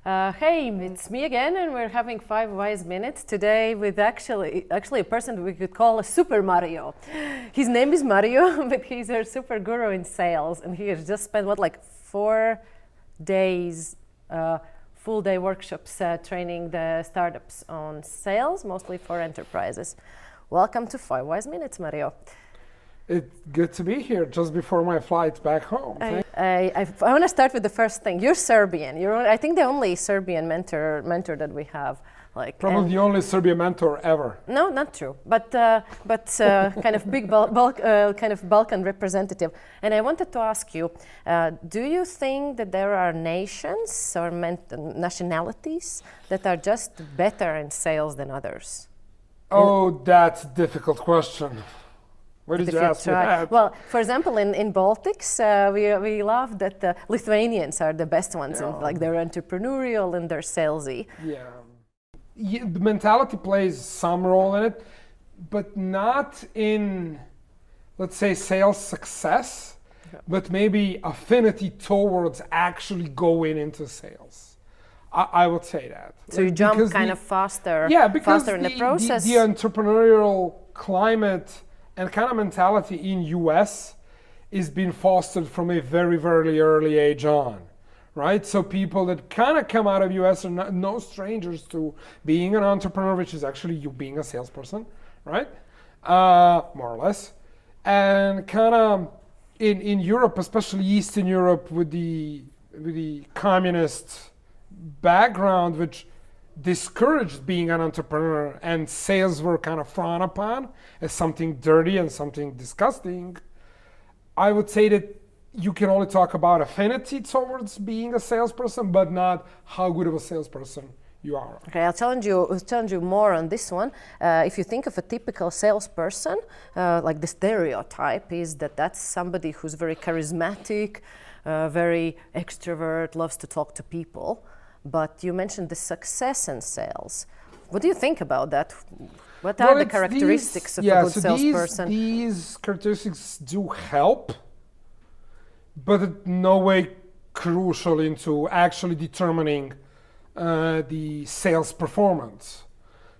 Hey, it's me again, and we're having 5 wise minutes today with actually a person we could call a super Mario. His name is Mario, but he's our super guru in sales, and he has just spent 4 days, full day workshops training the startups on sales, mostly for enterprises. Welcome to 5 wise minutes, Mario. It's good to be here just before my flight back home. I want to start with the first thing. You're Serbian. I think the only Serbian mentor that we have. Probably the only Serbian mentor ever. No, not true. But kind of big kind of Balkan representative. And I wanted to ask you, do you think that there are nations or nationalities that are just better in sales than others? Oh, that's a difficult question. Where did you ask me that? Well, for example, in Baltics, we love that Lithuanians are the best ones, and they're entrepreneurial and they're salesy. Yeah, the mentality plays some role in it, but not in, let's say, sales success, but maybe affinity towards actually going into sales. I would say that. So you jump kind of faster. Yeah, because faster in the process. The entrepreneurial climate and kind of mentality in US is being fostered from a very, very early age on, right? So people that kind of come out of US are no strangers to being an entrepreneur, which is actually you being a salesperson, right? More or less. And kind of in Europe, especially Eastern Europe, with the communist background, which discouraged being an entrepreneur, and sales were kind of frowned upon as something dirty and something disgusting. I would say that you can only talk about affinity towards being a salesperson, but not how good of a salesperson you are. Okay, I'll challenge you more on this one. If you think of a typical salesperson, like the stereotype is that that's somebody who's very charismatic, very extrovert, loves to talk to people. But you mentioned the success in sales. What do you think about that? What are the characteristics of a good salesperson? These characteristics do help, but in no way crucial into actually determining the sales performance.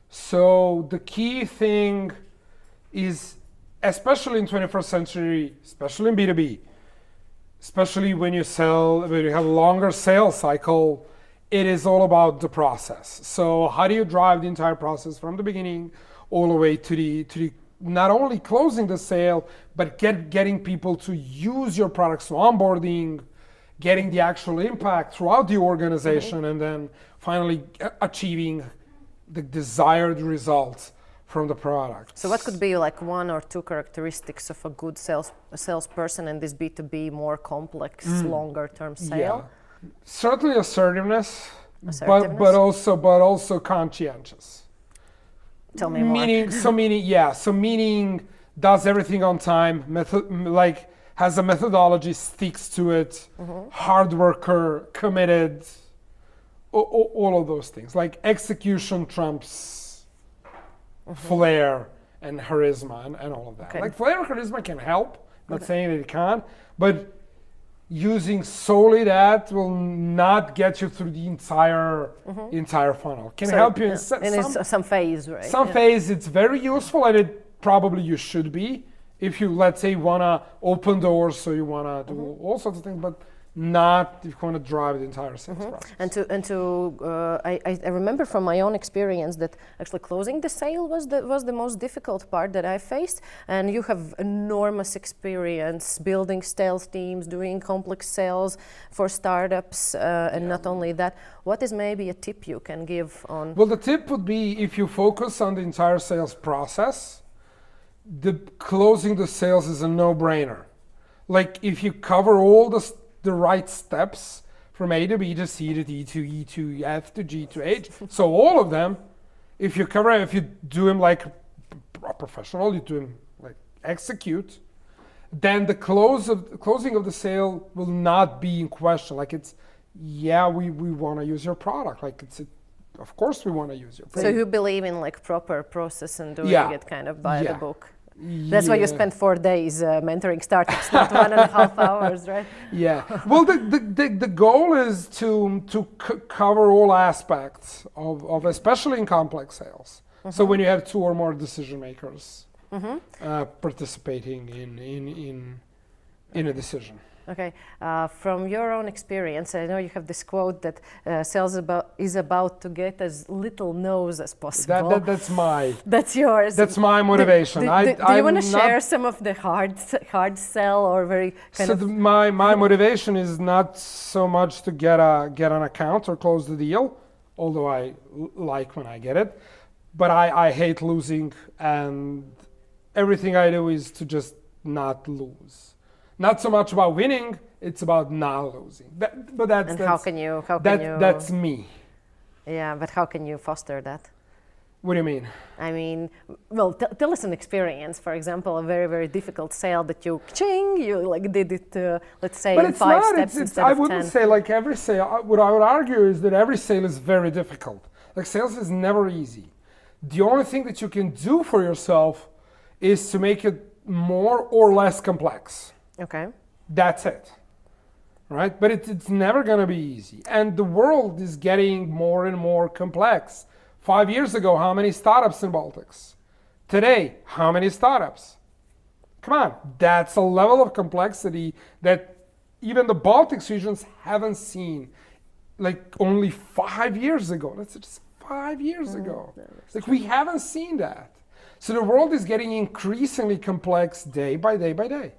So the key thing is, especially in 21st century, especially in B2B, especially when you have a longer sales cycle, it is all about the process. So how do you drive the entire process from the beginning all the way to the not only closing the sale, but getting people to use your products, so onboarding, getting the actual impact throughout the organization, and then finally achieving the desired results from the product. So what could be like one or two characteristics of a good salesperson in this B2B more complex, longer term sale? Yeah. Certainly assertiveness. But also conscientious. Tell me more. Meaning does everything on time, has a methodology, sticks to it, hard worker, committed, all of those things. Like execution trumps flair and charisma and all of that. Okay. Like flair and charisma can help, not saying that it can't, but using solely that will not get you through the entire funnel. Can help you in some phase, right? Some phase it's very useful, and it probably you should be if you, let's say, wanna open doors, so you wanna do all sorts of things, but not if you want to drive the entire sales process. I remember from my own experience that actually closing the sale was the most difficult part that I faced. And you have enormous experience building sales teams, doing complex sales for startups, and not only that. What is maybe a tip you can give on? Well, the tip would be, if you focus on the entire sales process, the closing the sales is a no-brainer. Like if you cover all the right steps from A to B to C to D to E to F to G to H. So all of them, if you do them like a professional, you do them like execute, then the closing of the sale will not be in question. Like we want to use your product. Like of course we want to use your product. So you believe in like proper process and doing it kind of by the book. That's why you spend 4 days mentoring startups, not 1.5 hours, right? Yeah. Well, the goal is to cover all aspects of especially in complex sales. So when you have 2 or more decision makers participating in a decision. Okay. From your own experience, I know you have this quote that sales is about to get as little no's as possible. That's yours. That's my motivation. Do you want to share some of the hard sell or very kind of? My motivation is not so much to get an account or close the deal, although I like when I get it, but I hate losing, and everything I do is to just not lose. Not so much about winning; it's about not losing. How can you? That's me. Yeah, but how can you foster that? What do you mean? I mean, well, tell us an experience. For example, a very, very difficult sale that you like did it. Let's say in 5 steps instead of 10. I wouldn't say like every sale. What I would argue is that every sale is very difficult. Like sales is never easy. The only thing that you can do for yourself is to make it more or less complex. Okay. That's it, right? But it's never going to be easy. And the world is getting more and more complex. 5 years ago, how many startups in Baltics? Today, how many startups? Come on, that's a level of complexity that even the Baltics regions haven't seen like only 5 years ago. That's just 5 years ago. Like we haven't seen that. So the world is getting increasingly complex day by day by day.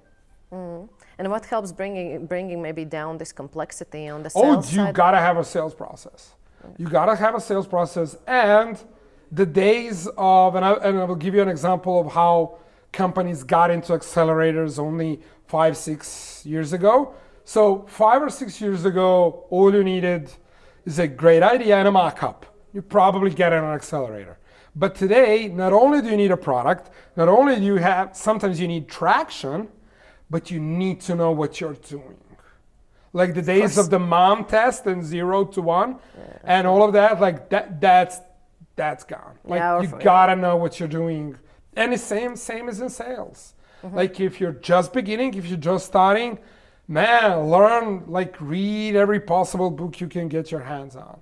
And what helps bringing maybe down this complexity on the sales side? You gotta have a sales process. You gotta have a sales process, and the days of, and I will give you an example of how companies got into accelerators only 5-6 years ago. So 5 or 6 years ago, all you needed is a great idea and a mock-up. You probably get an accelerator. But today, not only do you need a product, not only do you have, sometimes you need traction, but you need to know what you're doing. Like the days of the mom test and 0 to 1 and all of that, like that's gone. Like you gotta know what you're doing. And the same as in sales. Like if you're just beginning, if you're just starting, man, learn, like read every possible book you can get your hands on.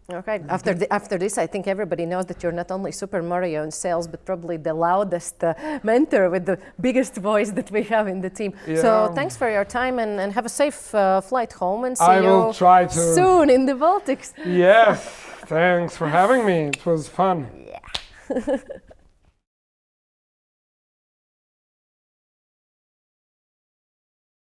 Okay. After this, I think everybody knows that you're not only Super Mario in sales, but probably the loudest mentor with the biggest voice that we have in the team. Yeah. So thanks for your time and have a safe flight home and see I will try to soon in the Baltics. Yes. Thanks for having me. It was fun. Yeah.